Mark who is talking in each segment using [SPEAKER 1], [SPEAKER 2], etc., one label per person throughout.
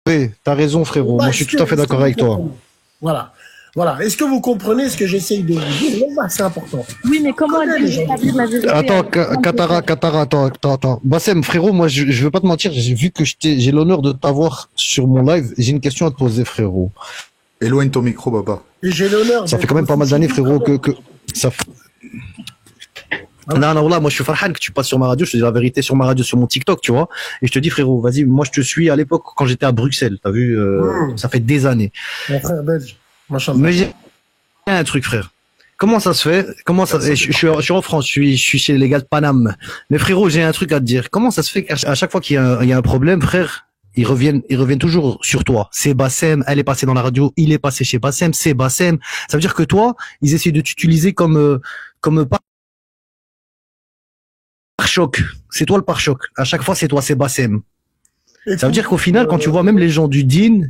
[SPEAKER 1] Oui, t'as raison, frérot. Moi, je suis tout à fait d'accord avec toi.
[SPEAKER 2] Voilà. Voilà. Est-ce que vous comprenez ce que j'essaye de vous dire? C'est important.
[SPEAKER 3] Oui, mais comment établir la vérité?
[SPEAKER 1] Attends, Katara, attends. Bassem, frérot, moi, je veux pas te mentir, j'ai vu que j'ai l'honneur de t'avoir sur mon live. J'ai une question à te poser, frérot.
[SPEAKER 4] Éloigne ton micro, Baba.
[SPEAKER 2] Et j'ai l'honneur.
[SPEAKER 1] Ça fait quand même pas mal d'années, frérot, que ça fait... Non, là, moi, je suis Farhan que tu passes sur ma radio, je te dis la vérité sur ma radio, sur mon TikTok, tu vois. Et je te dis, frérot, vas-y, moi, je te suis à l'époque quand j'étais à Bruxelles, t'as vu, ça fait des années.
[SPEAKER 2] Mon frère belge.
[SPEAKER 1] Mais j'ai un truc, frère. Comment ça se fait? Je suis en France, je suis chez les gars de Paname. Mais frérot, j'ai un truc à te dire. Comment ça se fait qu'à chaque fois qu'il y a un problème, frère, ils reviennent toujours sur toi. C'est Bassem, elle est passée dans la radio, il est passé chez Bassem, c'est Bassem. Ça veut dire que toi, ils essaient de t'utiliser comme pare-choc. C'est toi le pare-choc. À chaque fois, c'est toi, c'est Bassem. Ça veut dire qu'au final, quand tu vois même les gens du din,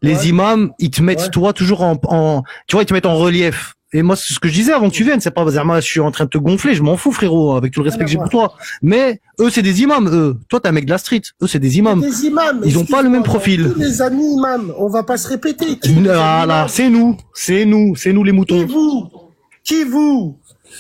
[SPEAKER 1] les imams, ils te mettent toi toujours tu vois, ils te mettent en relief. Et moi, c'est ce que je disais avant que tu viennes, c'est pas, je suis en train de te gonfler, je m'en fous, frérot, avec tout le respect que j'ai pour toi. Mais eux, c'est des imams, eux. Toi, t'es un mec de la street. Eux, c'est des imams.
[SPEAKER 2] Des imams.
[SPEAKER 1] Ils ont pas le même profil.
[SPEAKER 2] Tous les amis imams, on va pas se répéter.
[SPEAKER 1] Voilà, c'est nous les moutons.
[SPEAKER 2] Qui vous?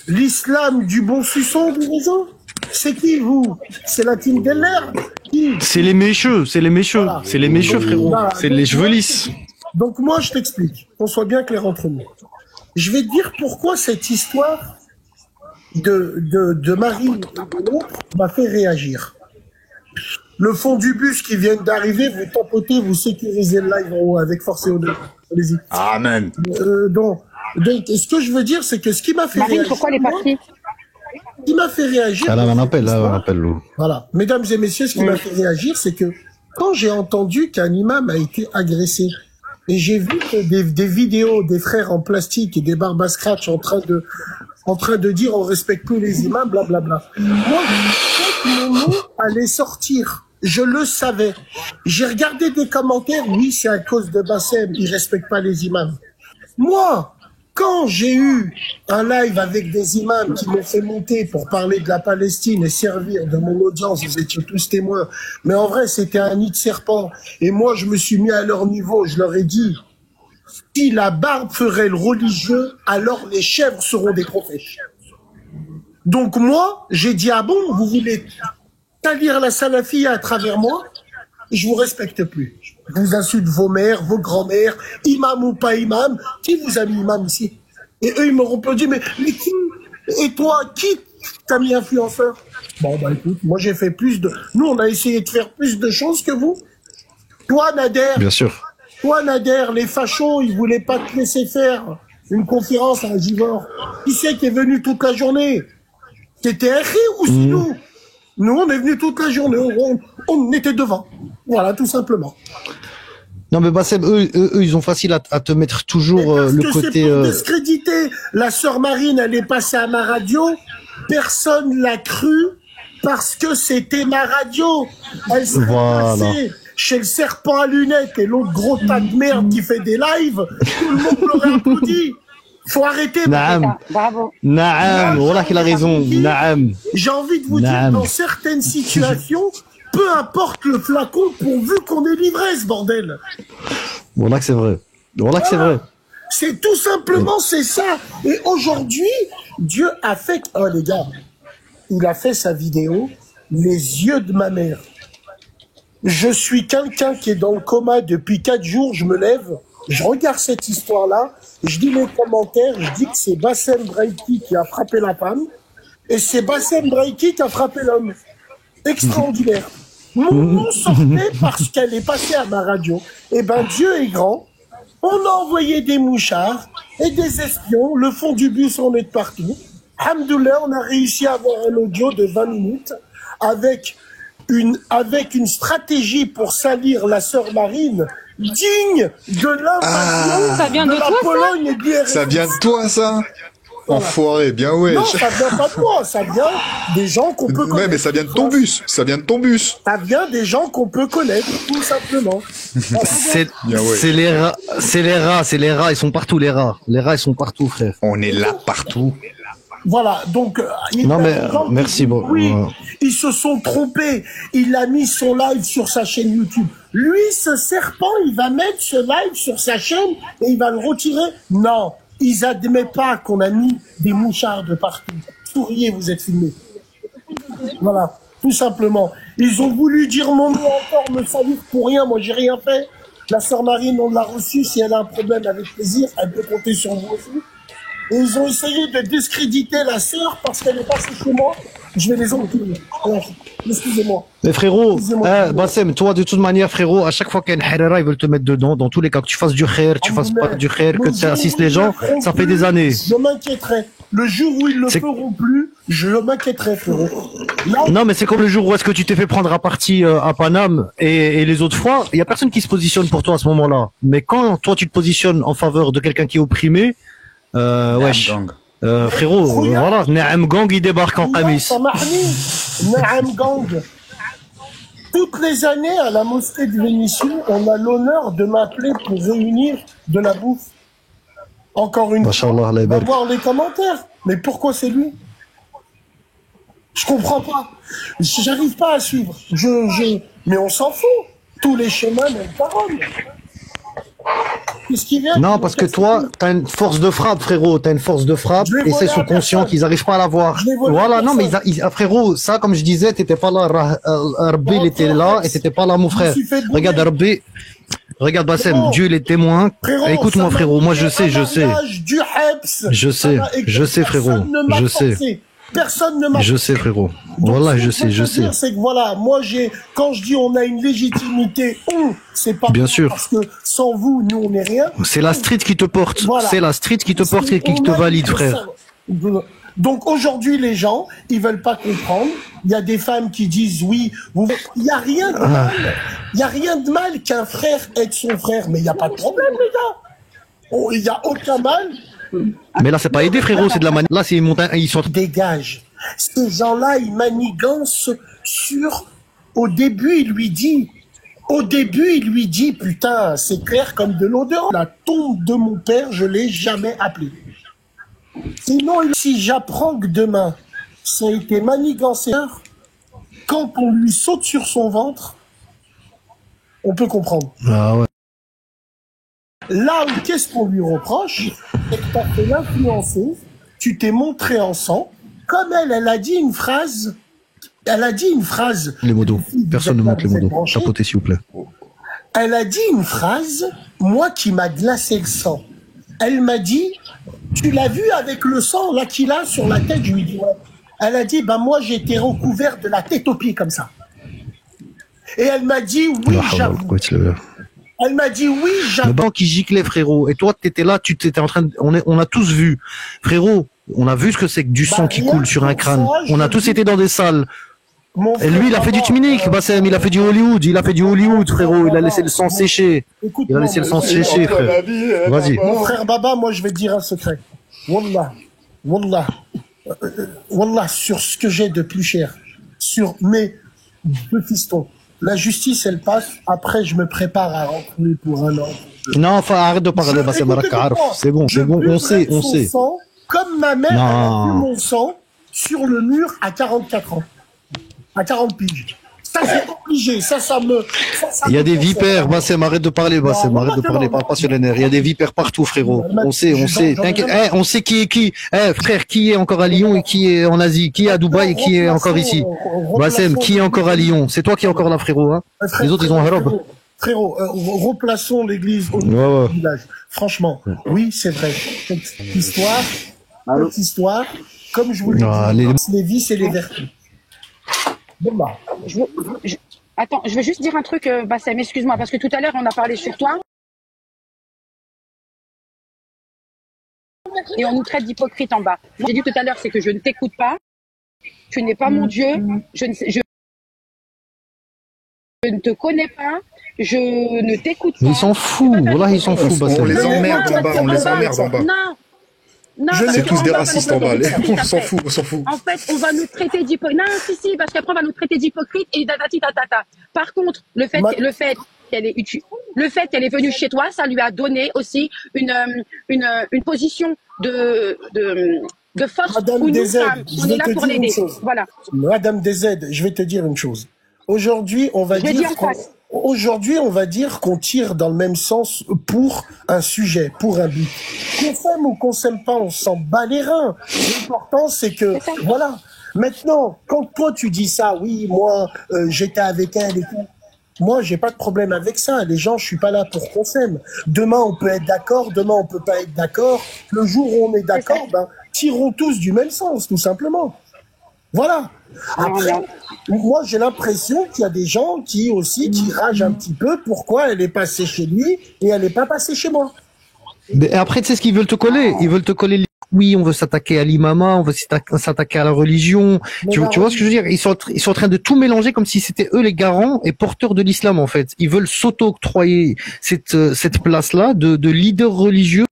[SPEAKER 2] L'islam du bon suçon du réseau? C'est qui vous? C'est la team Deller?
[SPEAKER 1] C'est les mécheux, voilà. C'est les mécheux, frérot. Voilà. C'est les cheveux lisses.
[SPEAKER 2] Donc moi, je t'explique, qu'on soit bien clair entre nous. Je vais te dire pourquoi cette histoire de Marine et de l'autre m'a fait réagir. Le fond du bus qui vient d'arriver, vous tapotez, vous sécurisez le live en haut avec force et honneur. Allez-y.
[SPEAKER 4] Amen.
[SPEAKER 2] Donc, ce que je veux dire, c'est que ce qui m'a fait
[SPEAKER 3] Marine,
[SPEAKER 2] réagir...
[SPEAKER 3] pourquoi elle est partie?
[SPEAKER 2] Ce qui m'a fait réagir...
[SPEAKER 1] Elle a un appel, Lou.
[SPEAKER 2] Voilà. Mesdames et messieurs, ce qui m'a fait réagir, c'est que quand j'ai entendu qu'un imam a été agressé, et j'ai vu que des vidéos des frères en plastique et des barbes à scratch en train de dire on respecte plus les imams, blablabla. Moi, je sais que mon nom allait sortir. Je le savais. J'ai regardé des commentaires, oui, c'est à cause de Bassem, il respecte pas les imams. Moi, quand j'ai eu un live avec des imams qui m'ont fait monter pour parler de la Palestine et servir de mon audience, vous étiez tous témoins, mais en vrai, c'était un nid de serpent. Et moi, je me suis mis à leur niveau, je leur ai dit, si la barbe ferait le religieux, alors les chèvres seront des prophètes. Donc moi, j'ai dit, ah bon, vous voulez salir la salafia à travers moi? Je vous respecte plus. Je vous insulte vos mères, vos grands-mères, imam ou pas imam. Qui vous a mis imam ici? Et eux, ils m'auront pas dit, mais qui? Et toi, qui t'a mis influenceur? Bon, bah écoute, moi j'ai fait nous, on a essayé de faire plus de choses que vous. Toi, Nader.
[SPEAKER 1] Bien sûr.
[SPEAKER 2] Toi, Nader, les fachos, ils voulaient pas te laisser faire une conférence à Givor. Qui c'est qui est venu toute la journée? C'était un ou sinon? Nous, on est venus toute la journée, on était devant. Voilà, tout simplement.
[SPEAKER 1] Non, mais Bassem, eux, ils ont facile à te mettre toujours le côté...
[SPEAKER 2] Pour discréditer la sœur Marine, elle est passée à ma radio, personne l'a cru parce que c'était ma radio. Elle s'est passée chez le serpent à lunettes et l'autre gros tas de merde qui fait des lives, tout le monde l'aurait applaudi. Faut arrêter.
[SPEAKER 1] Naam.
[SPEAKER 3] Bravo.
[SPEAKER 1] Naam. Voilà qu'il a raison. Naam.
[SPEAKER 2] J'ai envie de vous dire, dans certaines situations, peu importe le flacon, pourvu qu'on ait l'ivresse, bordel.
[SPEAKER 1] Voilà que c'est vrai. Voilà que c'est vrai.
[SPEAKER 2] C'est tout simplement, c'est ça. Et aujourd'hui, Dieu a fait... Oh les gars, il a fait sa vidéo, les yeux de ma mère. Je suis quelqu'un qui est dans le coma depuis 4 jours, je me lève, je regarde cette histoire-là, je dis les commentaires, je dis que c'est Bassem Braiki qui a frappé la femme, et c'est Bassem Braiki qui a frappé l'homme. Extraordinaire. Mon nom sortait parce qu'elle est passée à ma radio. Eh ben, Dieu est grand. On a envoyé des mouchards et des espions. Le fond du bus, on est de partout. Alhamdoulilah, on a réussi à avoir un audio de 20 minutes avec une stratégie pour salir la sœur Marine digne de l'invasion de la Pologne et de l'URSS.
[SPEAKER 4] Ça vient de toi, ça? Enfoiré, bien ouais.
[SPEAKER 2] Non, ça vient pas de moi, ça vient des gens qu'on peut connaître.
[SPEAKER 4] Ouais, mais ça vient de ton bus, ça vient de ton bus.
[SPEAKER 2] Ça vient des gens qu'on peut connaître, tout simplement.
[SPEAKER 1] C'est les rats, ils sont partout, les rats. Les rats, ils sont partout, frère.
[SPEAKER 4] On est là partout.
[SPEAKER 2] Voilà, donc
[SPEAKER 1] Non mais merci bon.
[SPEAKER 2] oui, ils se sont trompés. Il a mis son live sur sa chaîne YouTube. Lui, ce serpent, il va mettre ce live sur sa chaîne et il va le retirer. Non, ils n'admettent pas qu'on a mis des mouchards de partout. Souriez, vous êtes filmés. Voilà, tout simplement. Ils ont voulu dire mon nom encore, me salir pour rien. Moi, j'ai rien fait. La sœur Marine, on l'a reçue. Si elle a un problème, avec plaisir, elle peut compter sur vous aussi. Et ils ont essayé de discréditer la sœur parce qu'elle est passée chez moi. Je vais les enculer. Excusez-moi.
[SPEAKER 1] Mais frérot, Bassem, toi de toute manière frérot, à chaque fois qu'il y a une harira, ils veulent te mettre dedans. Dans tous les cas, que tu fasses du khair, tu fasses pas du khair, que tu assistes les gens, ça fait des années.
[SPEAKER 2] Je m'inquiéterai. Le jour où ils le feront plus, je m'inquiéterai, frérot. Là,
[SPEAKER 1] non, mais c'est comme le jour où est-ce que tu t'es fait prendre à partie à Paname et les autres fois, il y a personne qui se positionne pour toi à ce moment-là. Mais quand toi tu te positionnes en faveur de quelqu'un qui est opprimé, wesh. Frérot, voilà, Naam Gang il débarque en Qamis.
[SPEAKER 2] Naam Gang. Toutes les années à la mosquée de Vénissieux, on a l'honneur de m'appeler pour réunir de la bouffe. Encore une fois, on va voir les commentaires. Mais pourquoi c'est lui? Je comprends pas. J'arrive pas à suivre. Mais on s'en fout. Tous les chemins mènent à Rome.
[SPEAKER 1] Non, parce que toi, t'as une force de frappe, frérot. T'as une force de frappe et c'est sous-conscient qu'ils n'arrivent pas à l'avoir. Voilà, non, mais frérot, ça, comme je disais, t'étais pas là. Rabbi, il était là et t'étais pas là, mon frère. Regarde, Rabbi. Regarde, Bassem, Dieu il est témoin. Écoute-moi, frérot. Moi, je sais. Je sais, frérot. Je sais.
[SPEAKER 2] Personne ne m'a.
[SPEAKER 1] Je sais, frérot. Voilà, je sais.
[SPEAKER 2] C'est que voilà, moi quand je dis on a une légitimité, c'est pas
[SPEAKER 1] bien sûr
[SPEAKER 2] parce que sans vous, nous on n'est rien.
[SPEAKER 1] C'est la street qui te porte. Voilà. C'est la street qui te porte et qui te valide, frère.
[SPEAKER 2] Donc aujourd'hui, les gens, ils veulent pas comprendre. Il y a des femmes qui disent oui. Il y a rien de mal. Il y a rien de mal qu'un frère aide son frère, mais il y a pas de problème, les gars. Il y a aucun mal.
[SPEAKER 1] Mais là, c'est pas aider, frérot, c'est de la manière. Là, c'est ils sont.
[SPEAKER 2] Dégage. Ces gens-là, ils manigancent sur. Au début, il lui dit, putain, c'est clair comme de l'eau dehors. La tombe de mon père, je l'ai jamais appelé. Sinon, si j'apprends que demain, ça a été manigancé, quand on lui saute sur son ventre, on peut comprendre.
[SPEAKER 1] Ah ouais.
[SPEAKER 2] Là où qu'est-ce qu'on lui reproche, c'est que tu as fait l'influenceuse, tu t'es montré en sang, comme elle a dit une phrase. Elle a dit une phrase.
[SPEAKER 1] Les modos. Personne ne monte les modos. Chapeautez, s'il vous plaît.
[SPEAKER 2] Elle a dit une phrase, moi qui m'a glacé le sang. Elle m'a dit, tu l'as vu avec le sang là qu'il a sur la tête? Je lui dis ouais. Elle a dit, bah moi j'ai été recouvert de la tête aux pieds comme ça. Et elle m'a dit oui, j'avoue. Elle m'a dit oui, j'avoue.
[SPEAKER 1] Le banc qui giclait, frérot. Et toi, t'étais là, tu t'étais en train de... On a tous vu. Frérot, on a vu ce que c'est que du sang qui coule sur un crâne. On a tous été dans des salles. Et lui, il a fait du Timinik, Bassem, il a fait du Hollywood, frérot. Il a laissé le sang sécher. Il a laissé le sang sécher, frère. Vas-y.
[SPEAKER 2] Mon frère Baba, moi, je vais te dire un secret. Wallah, sur ce que j'ai de plus cher, sur mes deux fistons. La justice, elle passe. Après, je me prépare à rentrer pour un an.
[SPEAKER 1] Non, enfin, arrête de parler, Bassem. C'est bon, on sait.
[SPEAKER 2] Sang, comme ma mère a vu mon sang sur le mur à 44 ans. À 40 piges. Ça, c'est obligé. Ça me...
[SPEAKER 1] Il y a des vipères, Bassem, arrête de parler, Bassem. Arrête de parler, parle pas sur les nerfs. Il y a des vipères partout, frérot. On sait. T'inquiète. On sait qui est qui. Frère, qui est encore à Lyon et qui est en Asie? Qui est à Dubaï et qui est encore ici? Bassem, qui est encore à Lyon? C'est toi qui es encore là, frérot, hein? Les autres, ils ont un robe.
[SPEAKER 2] Frérot, replaçons l'église au village. Franchement, oui, c'est vrai. Cette histoire, comme je vous l'ai dit, les vices et les vertus.
[SPEAKER 5] Attends, je vais juste dire un truc, Bassem, excuse-moi, parce que tout à l'heure, on a parlé sur toi. Et on nous traite d'hypocrite en bas. Moi, j'ai dit tout à l'heure, c'est que je ne t'écoute pas. Tu n'es pas mon Dieu. Je ne te connais pas. Je ne t'écoute pas.
[SPEAKER 1] Ils s'en foutent. Voilà, ils s'en foutent, Bassem.
[SPEAKER 4] On les emmerde en bas.
[SPEAKER 5] Non,
[SPEAKER 4] c'est tous des racistes en bas. On s'en fout.
[SPEAKER 5] En fait, on va nous traiter d'hypocrite. Non, si, parce qu'après, on va nous traiter d'hypocrite et tatati tatata. Par contre, le fait qu'elle est venue chez toi, ça lui a donné aussi une position de de force
[SPEAKER 2] Madame
[SPEAKER 5] où nous,
[SPEAKER 2] DZ,
[SPEAKER 5] femmes,
[SPEAKER 2] je
[SPEAKER 5] on
[SPEAKER 2] vais
[SPEAKER 5] est là
[SPEAKER 2] te
[SPEAKER 5] pour
[SPEAKER 2] dire une
[SPEAKER 5] l'aider.
[SPEAKER 2] chose.
[SPEAKER 5] Voilà.
[SPEAKER 2] Madame DZ, je vais te dire une chose. Aujourd'hui, on va
[SPEAKER 5] Je le dis en face.
[SPEAKER 2] aujourd'hui, on va dire qu'on tire dans le même sens pour un sujet, pour un but. Qu'on s'aime ou qu'on s'aime pas, on s'en bat les reins. L'important, c'est que,
[SPEAKER 5] C'est ça.
[SPEAKER 2] voilà. Maintenant, quand toi tu dis ça, oui, moi, j'étais avec elle et tout. Moi, j'ai pas de problème avec ça. Les gens, je suis pas là pour qu'on s'aime. Demain, on peut être d'accord. Demain, on peut pas être d'accord. Le jour où on est d'accord, ben, tirons tous du même sens, tout simplement. Voilà. Après, moi, j'ai l'impression qu'il y a des gens qui aussi, qui ragent un petit peu. Pourquoi elle est passée chez lui et elle n'est pas passée chez moi?
[SPEAKER 1] Mais après, tu sais ce qu'ils veulent te coller? Ils veulent te coller. Oui, on veut s'attaquer à l'imama, on veut s'attaquer à la religion. Tu vois ce que je veux dire? Ils sont en train de tout mélanger comme si c'était eux les garants et porteurs de l'islam, en fait. Ils veulent s'auto-octroyer cette place-là de leader religieux.